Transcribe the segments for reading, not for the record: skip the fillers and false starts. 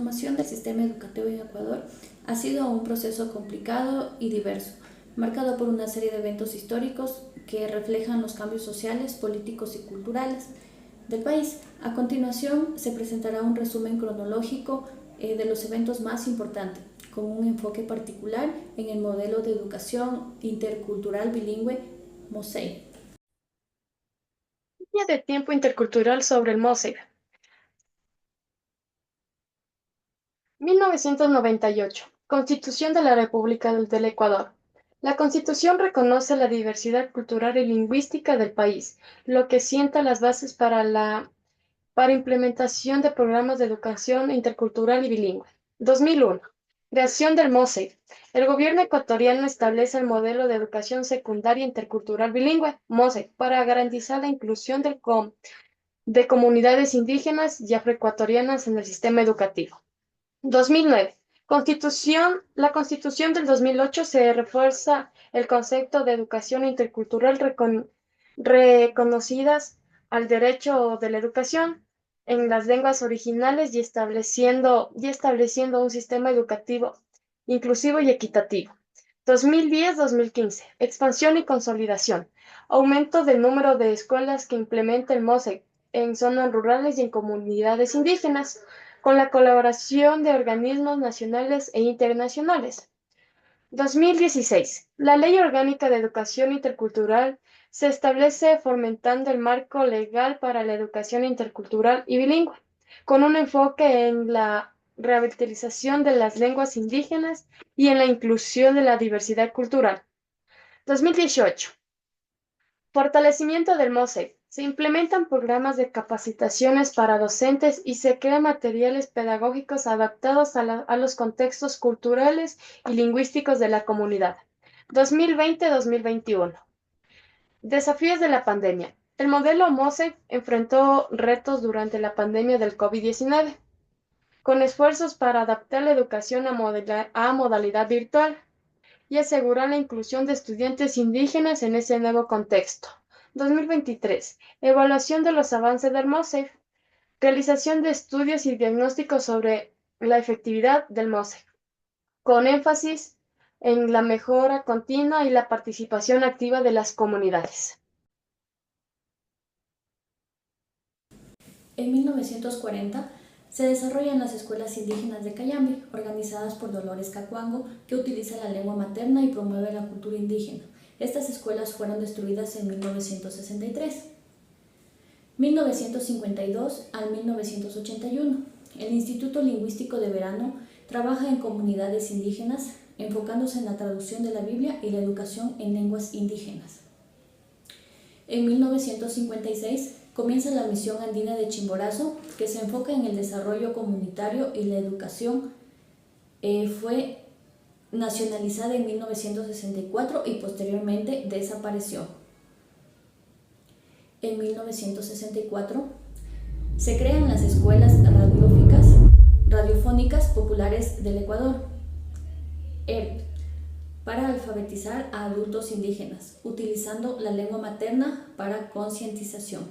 transformación del sistema educativo en Ecuador ha sido un proceso complicado y diverso, marcado por una serie de eventos históricos que reflejan los cambios sociales, políticos y culturales del país. A continuación se presentará un resumen cronológico de los eventos más importantes, con un enfoque particular en el modelo de educación intercultural bilingüe MOSEI. Línea de tiempo intercultural sobre el MOSEG. 1998. Constitución de la República del Ecuador. La Constitución reconoce la diversidad cultural y lingüística del país, lo que sienta las bases para implementación de programas de educación intercultural y bilingüe. 2001. Creación del MOSEG. El gobierno ecuatoriano establece el modelo de educación secundaria intercultural bilingüe, MOSEG, para garantizar la inclusión de comunidades indígenas y afroecuatorianas en el sistema educativo. 2009. La Constitución del 2008 se refuerza el concepto de educación intercultural reconocidas al derecho de la educación en las lenguas originales y estableciendo un sistema educativo inclusivo y equitativo. 2010-2015. Expansión y consolidación. Aumento del número de escuelas que implementa el MOSEG en zonas rurales y en comunidades indígenas, con la colaboración de organismos nacionales e internacionales. 2016. La Ley Orgánica de Educación Intercultural se establece fomentando el marco legal para la educación intercultural y bilingüe, con un enfoque en la revitalización de las lenguas indígenas y en la inclusión de la diversidad cultural. 2018. Fortalecimiento del MOSEG. Se implementan programas de capacitaciones para docentes y se crean materiales pedagógicos adaptados a los contextos culturales y lingüísticos de la comunidad. 2020-2021. Desafíos de la pandemia. El modelo MOSEG enfrentó retos durante la pandemia del COVID-19, con esfuerzos para adaptar la educación a modalidad virtual y asegurar la inclusión de estudiantes indígenas en ese nuevo contexto. 2023. Evaluación de los avances del MOSEG. Realización de estudios y diagnósticos sobre la efectividad del MOSEG, con énfasis en la mejora continua y la participación activa de las comunidades. En 1940 se desarrollan las escuelas indígenas de Cayambe, organizadas por Dolores Cacuango, que utiliza la lengua materna y promueve la cultura indígena. Estas escuelas fueron destruidas en 1963. 1952 al 1981. El Instituto Lingüístico de Verano trabaja en comunidades indígenas, enfocándose en la traducción de la Biblia y la educación en lenguas indígenas. En 1956 comienza la Misión Andina de Chimborazo, que se enfoca en el desarrollo comunitario y la educación. Fue nacionalizada en 1964 y posteriormente desapareció. En 1964 se crean las escuelas radiofónicas populares del Ecuador, ERP, para alfabetizar a adultos indígenas, utilizando la lengua materna para concientización.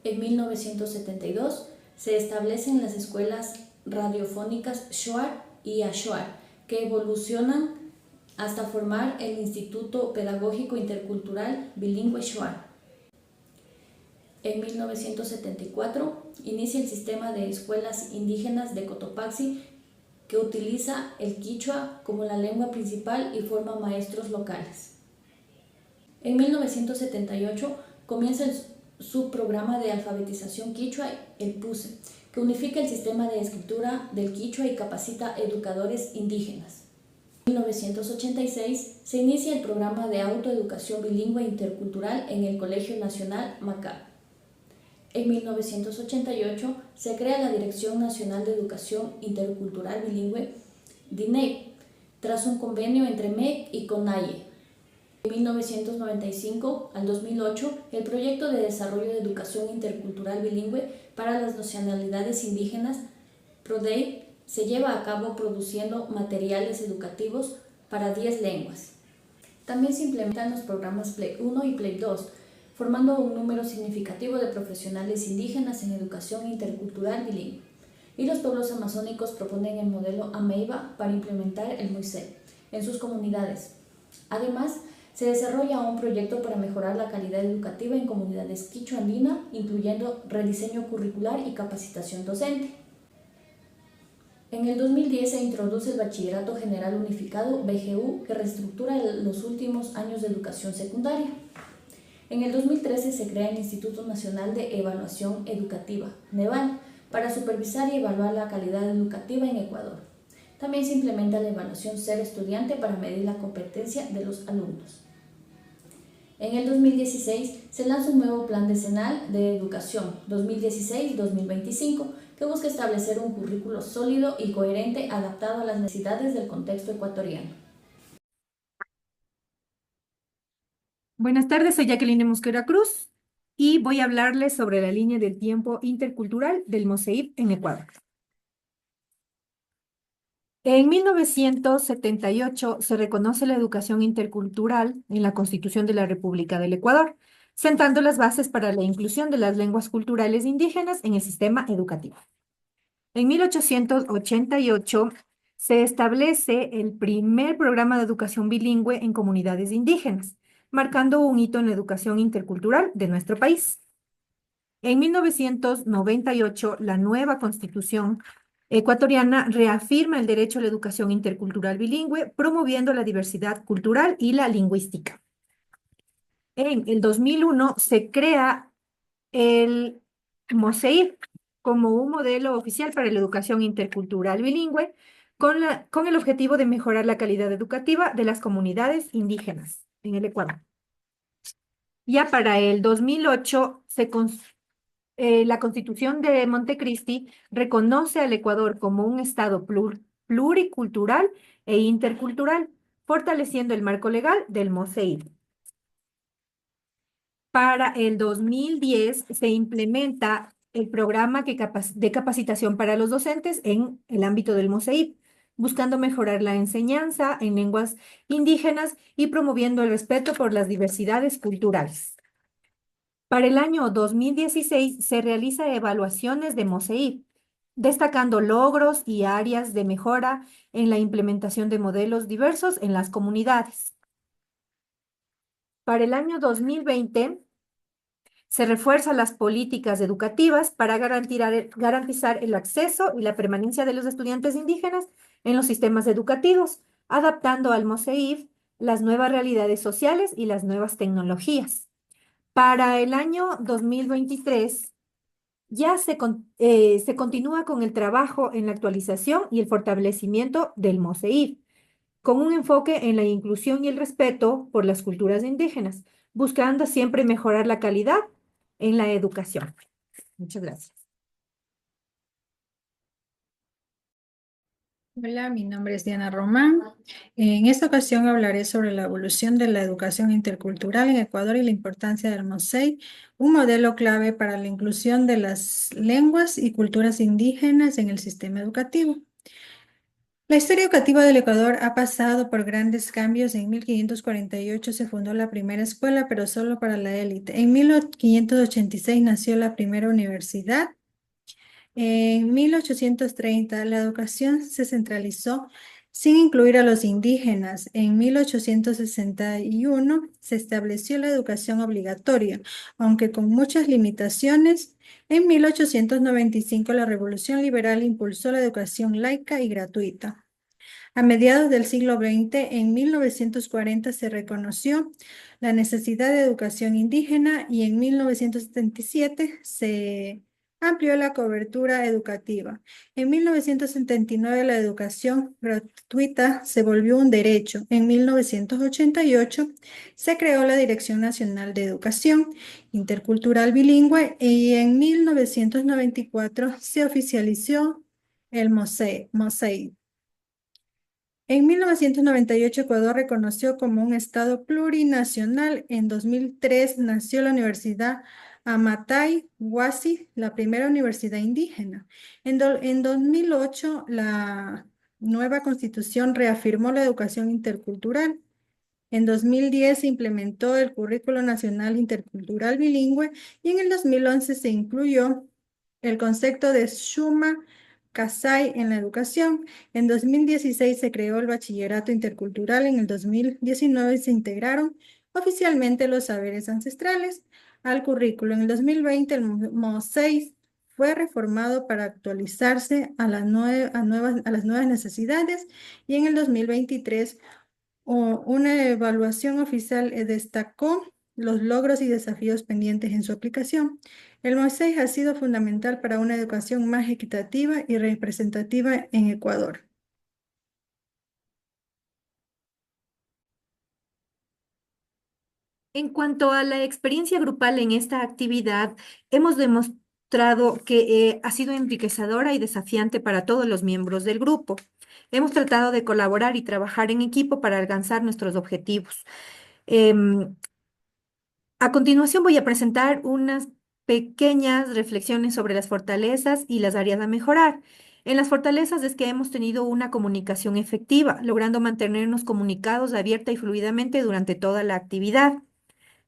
En 1972 se establecen las escuelas radiofónicas Shuar y Ashuar, que evolucionan hasta formar el Instituto Pedagógico Intercultural Bilingüe Shuar. En 1974 inicia el sistema de escuelas indígenas de Cotopaxi, que utiliza el quichua como la lengua principal y forma maestros locales. En 1978 comienza el subprograma de alfabetización quichua, el PUSE, que unifica el sistema de escritura del quichua y capacita educadores indígenas. En 1986 se inicia el programa de autoeducación bilingüe intercultural en el Colegio Nacional Macab. En 1988 se crea la Dirección Nacional de Educación Intercultural Bilingüe, DINEB, tras un convenio entre MEC y CONAIE. En 1995 al 2008, el Proyecto de Desarrollo de Educación Intercultural Bilingüe para las Nacionalidades Indígenas, PRODEI, se lleva a cabo produciendo materiales educativos para 10 lenguas. También se implementan los programas PLEI 1 y PLEI 2, formando un número significativo de profesionales indígenas en educación intercultural bilingüe. y los pueblos amazónicos proponen el modelo Ameiva para implementar el MOICE en sus comunidades. Además, se desarrolla un proyecto para mejorar la calidad educativa en comunidades quichua-andina, incluyendo rediseño curricular y capacitación docente. En el 2010 se introduce el Bachillerato General Unificado, BGU, que reestructura los últimos años de educación secundaria. En el 2013 se crea el Instituto Nacional de Evaluación Educativa, NEVAL, para supervisar y evaluar la calidad educativa en Ecuador. También se implementa la evaluación Ser Estudiante para medir la competencia de los alumnos. En el 2016 se lanza un nuevo Plan Decenal de Educación 2016-2025 que busca establecer un currículo sólido y coherente adaptado a las necesidades del contexto ecuatoriano. Buenas tardes, soy Jacqueline Mosquera Cruz y voy a hablarles sobre la línea del tiempo intercultural del MOSEIP en Ecuador. En 1978 se reconoce la educación intercultural en la Constitución de la República del Ecuador, sentando las bases para la inclusión de las lenguas culturales indígenas en el sistema educativo. En 1888 se establece el primer programa de educación bilingüe en comunidades indígenas, marcando un hito en la educación intercultural de nuestro país. En 1998, la nueva Constitución ecuatoriana reafirma el derecho a la educación intercultural bilingüe, promoviendo la diversidad cultural y la lingüística. En el 2001 se crea el MOSEIP como un modelo oficial para la educación intercultural bilingüe, con el objetivo de mejorar la calidad educativa de las comunidades indígenas en el Ecuador. Ya para el 2008, la Constitución de Montecristi reconoce al Ecuador como un Estado pluricultural e intercultural, fortaleciendo el marco legal del MOSEIP. Para el 2010 se implementa el programa de capacitación para los docentes en el ámbito del MOSEIP, buscando mejorar la enseñanza en lenguas indígenas y promoviendo el respeto por las diversidades culturales. Para el año 2016 se realiza evaluaciones de MOSEIP, destacando logros y áreas de mejora en la implementación de modelos diversos en las comunidades. Para el año 2020 se refuerzan las políticas educativas para garantizar el acceso y la permanencia de los estudiantes indígenas en los sistemas educativos, adaptando al MOSEIP las nuevas realidades sociales y las nuevas tecnologías. Para el año 2023 ya se continúa con el trabajo en la actualización y el fortalecimiento del MOSEIP, con un enfoque en la inclusión y el respeto por las culturas indígenas, buscando siempre mejorar la calidad en la educación. Muchas gracias. Hola, mi nombre es Diana Román. En esta ocasión hablaré sobre la evolución de la educación intercultural en Ecuador y la importancia del MOSEIP, un modelo clave para la inclusión de las lenguas y culturas indígenas en el sistema educativo. La historia educativa del Ecuador ha pasado por grandes cambios. En 1548 se fundó la primera escuela, pero solo para la élite. En 1586 nació la primera universidad. En 1830 la educación se centralizó sin incluir a los indígenas. En 1861 se estableció la educación obligatoria, aunque con muchas limitaciones. En 1895 la Revolución Liberal impulsó la educación laica y gratuita. A mediados del siglo XX, en 1940, se reconoció la necesidad de educación indígena y en 1977 se amplió la cobertura educativa. En 1979 la educación gratuita se volvió un derecho. En 1988 se creó la Dirección Nacional de Educación Intercultural Bilingüe y en 1994 se oficializó el MOSEIP. En 1998 Ecuador reconoció como un estado plurinacional. En 2003 nació la Universidad Amatay Huasi, la primera universidad indígena. En 2008 la nueva constitución reafirmó la educación intercultural. En 2010 se implementó el Currículo Nacional Intercultural Bilingüe y en el 2011 se incluyó el concepto de Summa CASAI en la educación. En 2016 se creó el Bachillerato Intercultural. En el 2019 se integraron oficialmente los saberes ancestrales al currículo. En el 2020 el MOSEI fue reformado para actualizarse a las nuevas necesidades, y en el 2023 una evaluación oficial destacó los logros y desafíos pendientes en su aplicación. El MOSEI ha sido fundamental para una educación más equitativa y representativa en Ecuador. En cuanto a la experiencia grupal en esta actividad, hemos demostrado que ha sido enriquecedora y desafiante para todos los miembros del grupo. Hemos tratado de colaborar y trabajar en equipo para alcanzar nuestros objetivos. Em, a continuación voy a presentar unas pequeñas reflexiones sobre las fortalezas y las áreas a mejorar. En las fortalezas es que hemos tenido una comunicación efectiva, logrando mantenernos comunicados abierta y fluidamente durante toda la actividad.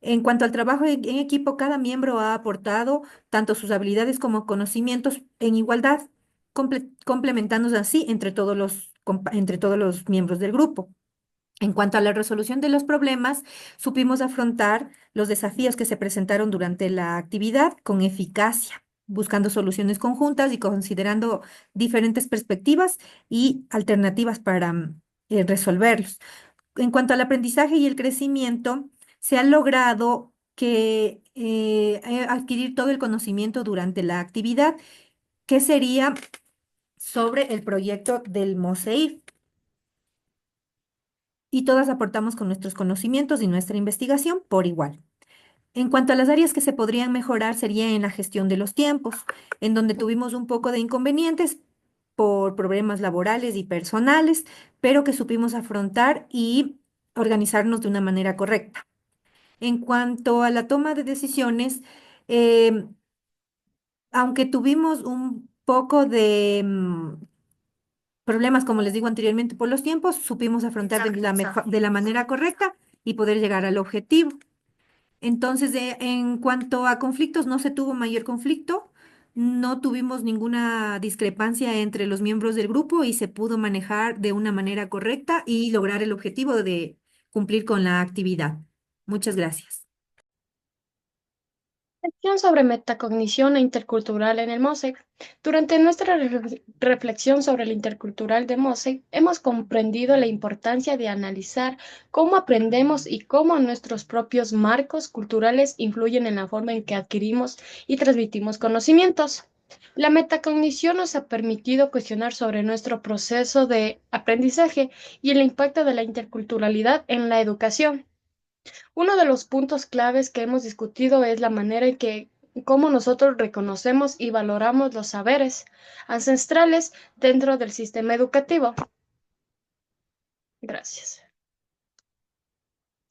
En cuanto al trabajo en equipo, cada miembro ha aportado tanto sus habilidades como conocimientos en igualdad, complementándose así entre todos los miembros del grupo. En cuanto a la resolución de los problemas, supimos afrontar los desafíos que se presentaron durante la actividad con eficacia, buscando soluciones conjuntas y considerando diferentes perspectivas y alternativas para resolverlos. En cuanto al aprendizaje y el crecimiento, se ha logrado adquirir todo el conocimiento durante la actividad, que sería sobre el proyecto del MOSEIF. Y todas aportamos con nuestros conocimientos y nuestra investigación por igual. En cuanto a las áreas que se podrían mejorar, sería en la gestión de los tiempos, en donde tuvimos un poco de inconvenientes por problemas laborales y personales, pero que supimos afrontar y organizarnos de una manera correcta. En cuanto a la toma de decisiones, eh, aunque tuvimos un poco de problemas, como les digo anteriormente, por los tiempos, supimos afrontar de la manera correcta y poder llegar al objetivo. Entonces, en cuanto a conflictos, no se tuvo mayor conflicto, no tuvimos ninguna discrepancia entre los miembros del grupo y se pudo manejar de una manera correcta y lograr el objetivo de cumplir con la actividad. Muchas gracias. Reflexión sobre metacognición e intercultural en el MOSEC. Durante nuestra reflexión sobre el intercultural de MOSEC, hemos comprendido la importancia de analizar cómo aprendemos y cómo nuestros propios marcos culturales influyen en la forma en que adquirimos y transmitimos conocimientos. La metacognición nos ha permitido cuestionar sobre nuestro proceso de aprendizaje y el impacto de la interculturalidad en la educación. Uno de los puntos claves que hemos discutido es la manera en que cómo nosotros reconocemos y valoramos los saberes ancestrales dentro del sistema educativo. Gracias.